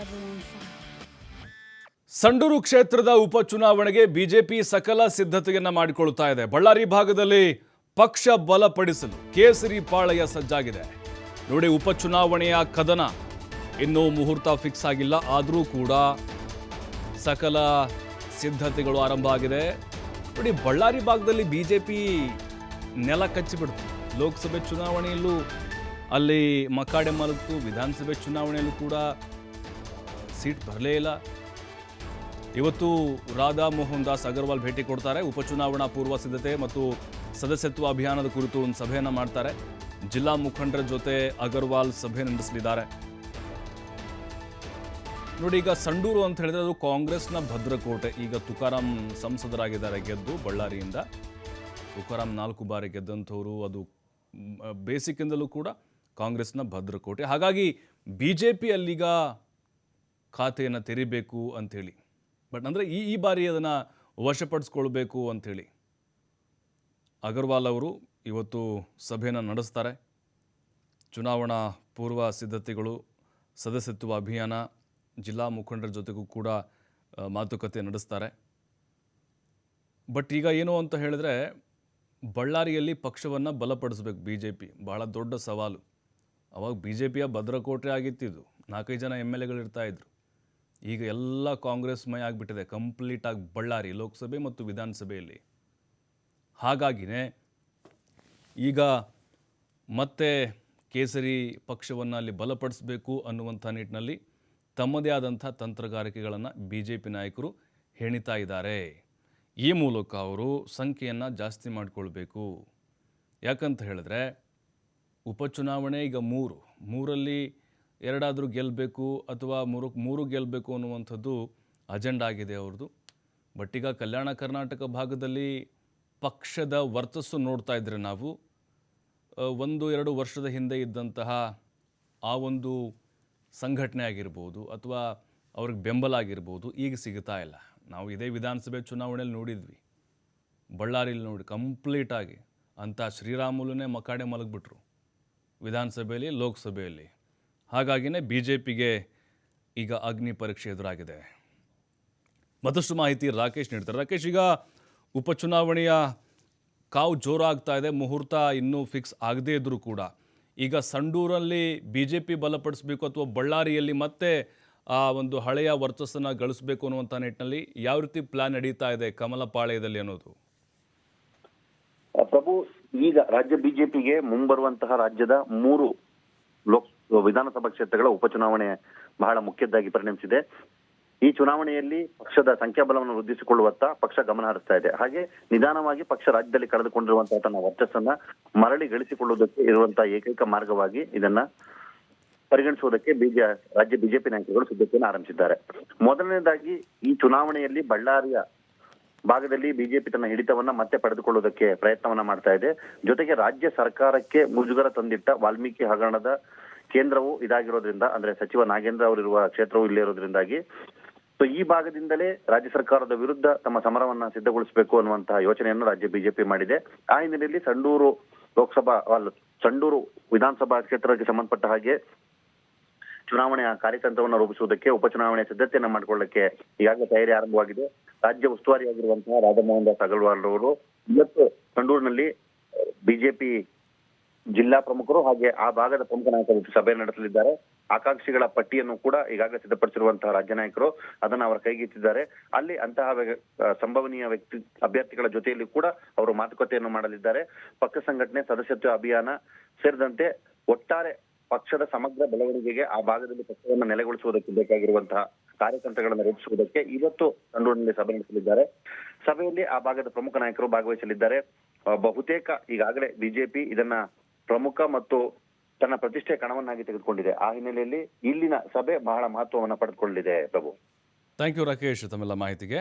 everyone fine. Sandur ಕ್ಷೇತ್ರದ ಉಪಚುನಾವಣೆಗೆ BJP ಸಕಲ ಸಿದ್ಧತೆಯನ್ನ ಮಾಡಿಕೊಳ್ಳುತ್ತಾ ಇದೆ. ಬಳ್ಳಾರಿ ಭಾಗದಲ್ಲಿ ಪಕ್ಷ ಬಲಪಡಿಸಲು ಕೇಸರಿ ಪಾಳಯ ಸಜ್ಜಾಗಿದೆ. ನೋಡಿ, ಉಪಚುನಾವಣೆಯ ಕದನ ಇನ್ನೂ ಮುಹೂರ್ತ ಫಿಕ್ಸ್ ಆಗಿಲ್ಲ, ಆದರೂ ಕೂಡ ಸಕಲ ಸಿದ್ಧತೆಗಳು ಆರಂಭ ಆಗಿದೆ. ನೋಡಿ, ಬಳ್ಳಾರಿ ಭಾಗದಲ್ಲಿ ಬಿಜೆಪಿ ನೆಲ ಕಚ್ಚಿಬಿಡ್ತು. ಲೋಕಸಭೆ ಚುನಾವಣೆಯಲ್ಲೂ ಅಲ್ಲಿ ಮಕಾಡೆ ಮಲಗಿತು, ವಿಧಾನಸಭೆ ಚುನಾವಣೆಯಲ್ಲೂ ಕೂಡ ಸೀಟ್ ಬರಲೇ ಇಲ್ಲ. ಇವತ್ತು ರಾಧಾ ಮೋಹನ್ ದಾಸ್ ಅಗರ್ವಾಲ್ ಭೇಟಿ ಕೊಡ್ತಾರೆ. ಉಪಚುನಾವಣಾ ಪೂರ್ವ ಸಿದ್ಧತೆ ಮತ್ತು ಸದಸ್ಯತ್ವ ಅಭಿಯಾನದ ಕುರಿತು ಒಂದು ಸಭೆಯನ್ನು ಮಾಡ್ತಾರೆ. ಜಿಲ್ಲಾ ಮುಖಂಡರ ಜೊತೆ ಅಗರ್ವಾಲ್ ಸಭೆ ನಡೆಸಲಿದ್ದಾರೆ. ನೋಡಿ, ಈಗ ಸಂಡೂರು ಅಂತ ಹೇಳಿದ್ರೆ ಅದು ಕಾಂಗ್ರೆಸ್ನ ಭದ್ರಕೋಟೆ. ಈಗ ತುಕಾರಾಂ ಸಂಸದರಾಗಿದ್ದಾರೆ ಗೆದ್ದು ಬಳ್ಳಾರಿಯಿಂದ. ತುಕಾರಾಂ 4 ಬಾರಿ ಗೆದ್ದಂಥವರು. ಅದು ಬೇಸಿಕ್ಕಿಂದಲೂ ಕೂಡ ಕಾಂಗ್ರೆಸ್ನ ಭದ್ರಕೋಟೆ. ಹಾಗಾಗಿ ಬಿ ಜೆ ಪಿ ಅಲ್ಲೀಗ ಖಾತೆಯನ್ನು ತೆರಿಬೇಕು ಅಂಥೇಳಿ, ಬಟ್ ಅಂದರೆ ಈ ಬಾರಿ ಅದನ್ನು ವಶಪಡಿಸ್ಕೊಳ್ಬೇಕು ಅಂಥೇಳಿ ಅಗರ್ವಾಲ್ ಅವರು ಇವತ್ತು ಸಭೆಯನ್ನು ನಡೆಸ್ತಾರೆ. ಚುನಾವಣಾ ಪೂರ್ವ ಸಿದ್ಧತೆಗಳು, ಸದಸ್ಯತ್ವ ಅಭಿಯಾನ, ಜಿಲ್ಲಾ ಮುಖಂಡರ ಜೊತೆಗೂ ಕೂಡ ಮಾತುಕತೆ ನಡೆಸ್ತಾರೆ. ಬಟ್ ಈಗ ಏನು ಅಂತ ಹೇಳಿದ್ರೆ, ಬಳ್ಳಾರಿಯಲ್ಲಿ ಪಕ್ಷವನ್ನು ಬಲಪಡಿಸಬೇಕು ಬಿ ಜೆ ಪಿ. ಬಹಳ ದೊಡ್ಡ ಸವಾಲು. ಅವಾಗ ಬಿ ಜೆ ಪಿಯ ಭದ್ರಕೋಟೆ ಆಗಿತ್ತಿದ್ದು, 4-5 ಜನ MLA ಇರ್ತಾಯಿದ್ರು. ಈಗ ಎಲ್ಲ ಕಾಂಗ್ರೆಸ್ ಮಯ ಆಗಿಬಿಟ್ಟಿದೆ ಕಂಪ್ಲೀಟಾಗಿ ಬಳ್ಳಾರಿ ಲೋಕಸಭೆ ಮತ್ತು ವಿಧಾನಸಭೆಯಲ್ಲಿ. ಹಾಗಾಗಿನೇ ಈಗ ಮತ್ತೆ ಕೇಸರಿ ಪಕ್ಷವನ್ನು ಅಲ್ಲಿ ಬಲಪಡಿಸಬೇಕು ಅನ್ನುವಂಥ ನಿಟ್ಟಿನಲ್ಲಿ ತಮ್ಮದೇ ಆದಂಥ ತಂತ್ರಗಾರಿಕೆಗಳನ್ನು ಬಿ ಜೆ ಪಿ ನಾಯಕರು ಹೆಣಿತಾ ಇದ್ದಾರೆ. ಈ ಮೂಲಕ ಅವರು ಸಂಖ್ಯೆಯನ್ನು ಜಾಸ್ತಿ ಮಾಡಿಕೊಳ್ಬೇಕು. ಯಾಕಂತ ಹೇಳಿದ್ರೆ, ಉಪಚುನಾವಣೆ ಈಗ 3ರಲ್ಲಿ 2 ಗೆಲ್ಲಬೇಕು ಅಥವಾ 3 ಗೆಲ್ಲಬೇಕು ಅನ್ನುವಂಥದ್ದು ಅಜೆಂಡಾ ಆಗಿದೆ ಅವ್ರದ್ದು. ಬಟ್ ಈಗ ಕಲ್ಯಾಣ ಕರ್ನಾಟಕ ಭಾಗದಲ್ಲಿ ಪಕ್ಷದ ವರ್ಚಸ್ಸು ನೋಡ್ತಾ ಇದ್ರೆ ನಾವು 1-2 ವರ್ಷದ ಹಿಂದೆ ಇದ್ದಂತಹ ಆ ಒಂದು ಸಂಘಟನೆ ಆಗಿರ್ಬೋದು ಅಥವಾ ಅವ್ರಿಗೆ ಬೆಂಬಲ ಆಗಿರ್ಬೋದು ಈಗ ಸಿಗ್ತಾ ಇಲ್ಲ. ನಾವು ಇದೇ ವಿಧಾನಸಭೆ ಚುನಾವಣೆಯಲ್ಲಿ ನೋಡಿದ್ವಿ. ಬಳ್ಳಾರಿಯಲ್ಲಿ ನೋಡಿ ಕಂಪ್ಲೀಟಾಗಿ ಅಂಥ ಶ್ರೀರಾಮುಲುನೇ ಮಕಾಡೆ ಮಲಗಿಬಿಟ್ರು ವಿಧಾನಸಭೆಯಲ್ಲಿ, ಲೋಕಸಭೆಯಲ್ಲಿ. ಹಾಗಾಗಿನೇ ಬಿ ಜೆ ಪಿಗೆ ಈಗ ಅಗ್ನಿ ಪರೀಕ್ಷೆ ಎದುರಾಗಿದೆ. ಮತ್ತಷ್ಟು ಮಾಹಿತಿ ರಾಕೇಶ್ ನೀಡ್ತಾರೆ. ರಾಕೇಶ್, ಈಗ ಉಪಚುನಾವಣೆಯ ಕಾವು ಜೋರಾಗ್ತಾ ಇದೆ. ಮುಹೂರ್ತ ಇನ್ನೂ ಫಿಕ್ಸ್ ಆಗದೇ ಇದ್ದರೂ ಕೂಡ ಈಗ ಸಂಡೂರಲ್ಲಿ ಬಿ ಜೆ ಪಿ ಬಲಪಡಿಸಬೇಕು ಅಥವಾ ಬಳ್ಳಾರಿಯಲ್ಲಿ ಮತ್ತೆ ಆ ಒಂದು ಹಳೆಯ ವರ್ಚಸ್ಸನ್ನು ಗಳಿಸಬೇಕು ಅನ್ನುವಂಥ ನಿಟ್ಟಿನಲ್ಲಿ ಯಾವ ರೀತಿ ಪ್ಲಾನ್ ನಡೀತಾ ಇದೆ ಕಮಲಪಾಳ್ಯದಲ್ಲಿ ಅನ್ನೋದು? ಪ್ರಭು, ಈಗ ರಾಜ್ಯ ಬಿಜೆಪಿಗೆ ಮುಂಬರುವಂತಹ ರಾಜ್ಯದ 3 ವಿಧಾನಸಭಾ ಕ್ಷೇತ್ರಗಳ ಉಪಚುನಾವಣೆ ಬಹಳ ಮುಖ್ಯದ್ದಾಗಿ ಪರಿಣಮಿಸಿದೆ. ಈ ಚುನಾವಣೆಯಲ್ಲಿ ಪಕ್ಷದ ಸಂಖ್ಯಾಬಲವನ್ನು ವೃದ್ಧಿಸಿಕೊಳ್ಳುವತ್ತ ಪಕ್ಷ ಗಮನ ಹರಿಸ್ತಾ ಇದೆ. ಹಾಗೆ ನಿಧಾನವಾಗಿ ಪಕ್ಷ ರಾಜ್ಯದಲ್ಲಿ ಕಳೆದುಕೊಂಡಿರುವಂತಹ ತನ್ನ ವರ್ಚಸ್ಸನ್ನ ಮರಳಿ ಗಳಿಸಿಕೊಳ್ಳುವುದಕ್ಕೆ ಇರುವಂತಹ ಏಕೈಕ ಮಾರ್ಗವಾಗಿ ಇದನ್ನ ಪರಿಗಣಿಸುವುದಕ್ಕೆ ರಾಜ್ಯ ಬಿಜೆಪಿ ನಾಯಕರುಗಳು ಸಿದ್ಧತೆಯನ್ನು ಆರಂಭಿಸಿದ್ದಾರೆ. ಮೊದಲನೇದಾಗಿ ಈ ಚುನಾವಣೆಯಲ್ಲಿ ಬಳ್ಳಾರಿಯ ಭಾಗದಲ್ಲಿ ಬಿಜೆಪಿ ತನ್ನ ಹಿಡಿತವನ್ನ ಮತ್ತೆ ಪಡೆದುಕೊಳ್ಳುವುದಕ್ಕೆ ಪ್ರಯತ್ನವನ್ನ ಮಾಡ್ತಾ ಇದೆ. ಜೊತೆಗೆ ರಾಜ್ಯ ಸರ್ಕಾರಕ್ಕೆ ಮುಜುಗರ ತಂದಿಟ್ಟ ವಾಲ್ಮೀಕಿ ಹಗರಣದ ಕೇಂದ್ರವು ಇದಾಗಿರೋದ್ರಿಂದ, ಅಂದ್ರೆ ಸಚಿವ ನಾಗೇಂದ್ರ ಅವರಿರುವ ಕ್ಷೇತ್ರವು ಇಲ್ಲೇ ಇರೋದ್ರಿಂದಾಗಿ ಈ ಭಾಗದಿಂದಲೇ ರಾಜ್ಯ ಸರ್ಕಾರದ ವಿರುದ್ಧ ತಮ್ಮ ಸಮರವನ್ನ ಸಿದ್ಧಗೊಳಿಸಬೇಕು ಅನ್ನುವಂತಹ ಯೋಚನೆಯನ್ನು ರಾಜ್ಯ ಬಿಜೆಪಿ ಮಾಡಿದೆ. ಆ ಹಿನ್ನೆಲೆಯಲ್ಲಿ ಸಂಡೂರು ವಿಧಾನಸಭಾ ಕ್ಷೇತ್ರಕ್ಕೆ ಸಂಬಂಧಪಟ್ಟ ಹಾಗೆ ಚುನಾವಣೆಯ ಕಾರ್ಯತಂತ್ರವನ್ನು ರೂಪಿಸುವುದಕ್ಕೆ, ಉಪಚುನಾವಣೆಯ ಸಿದ್ಧತೆಯನ್ನ ಮಾಡಿಕೊಳ್ಳಕ್ಕೆ ಈಗಾಗಲೇ ತಯಾರಿ ಆರಂಭವಾಗಿದೆ. ರಾಜ್ಯ ಉಸ್ತುವಾರಿಯಾಗಿರುವಂತಹ ರಾಧಾ ಮೋಹನ್ ದಾಸ್ ಅಗರ್ವಾಲ್ ಅವರು ಇವತ್ತು ಸಂಡೂರಿನಲ್ಲಿ ಬಿಜೆಪಿ ಜಿಲ್ಲಾ ಪ್ರಮುಖರು ಹಾಗೆ ಆ ಭಾಗದ ಪ್ರಮುಖ ನಾಯಕರು ಸಭೆ ನಡೆಸಲಿದ್ದಾರೆ. ಆಕಾಂಕ್ಷಿಗಳ ಪಟ್ಟಿಯನ್ನು ಕೂಡ ಈಗಾಗಲೇ ಸಿದ್ಧಪಡಿಸಿರುವಂತಹ ರಾಜ್ಯ ನಾಯಕರು ಅದನ್ನ ಅವರ ಕೈಗೆತ್ತಿದ್ದಾರೆ. ಅಲ್ಲಿ ಅಂತಹ ಸಂಭವನೀಯ ಅಭ್ಯರ್ಥಿಗಳ ಜೊತೆಯಲ್ಲಿ ಕೂಡ ಅವರು ಮಾತುಕತೆಯನ್ನು ಮಾಡಲಿದ್ದಾರೆ. ಪಕ್ಷ ಸಂಘಟನೆ, ಸದಸ್ಯತ್ವ ಅಭಿಯಾನ ಸೇರಿದಂತೆ ಒಟ್ಟಾರೆ ಪಕ್ಷದ ಸಮಗ್ರ ಬೆಳವಣಿಗೆಗೆ ಆ ಭಾಗದಲ್ಲಿ ಪಕ್ಷವನ್ನು ನೆಲೆಗೊಳಿಸುವುದಕ್ಕೆ ಬೇಕಾಗಿರುವಂತಹ ಕಾರ್ಯತಂತ್ರಗಳನ್ನು ರೂಪಿಸುವುದಕ್ಕೆ ಇವತ್ತು ಸಂಡೂರಿನಲ್ಲಿ ಸಭೆ ನಡೆಸಲಿದ್ದಾರೆ. ಸಭೆಯಲ್ಲಿ ಆ ಭಾಗದ ಪ್ರಮುಖ ನಾಯಕರು ಭಾಗವಹಿಸಲಿದ್ದಾರೆ. ಬಹುತೇಕ ಈಗಾಗಲೇ ಬಿಜೆಪಿ ಇದನ್ನ ಪ್ರಮುಖ ಮತ್ತು ತನ್ನ ಪ್ರತಿಷ್ಠೆಯ ಕಣವನ್ನಾಗಿ ತೆಗೆದುಕೊಂಡಿದೆ. ಆ ಹಿನ್ನೆಲೆಯಲ್ಲಿ ಇಲ್ಲಿನ ಸಭೆ ಬಹಳ ಮಹತ್ವವನ್ನು ಪಡೆದುಕೊಳ್ಳಲಿದೆ. ಪ್ರಭು, ಥ್ಯಾಂಕ್ ಯು ರಾಕೇಶ್ ತಮ್ಮೆಲ್ಲ ಮಾಹಿತಿಗೆ.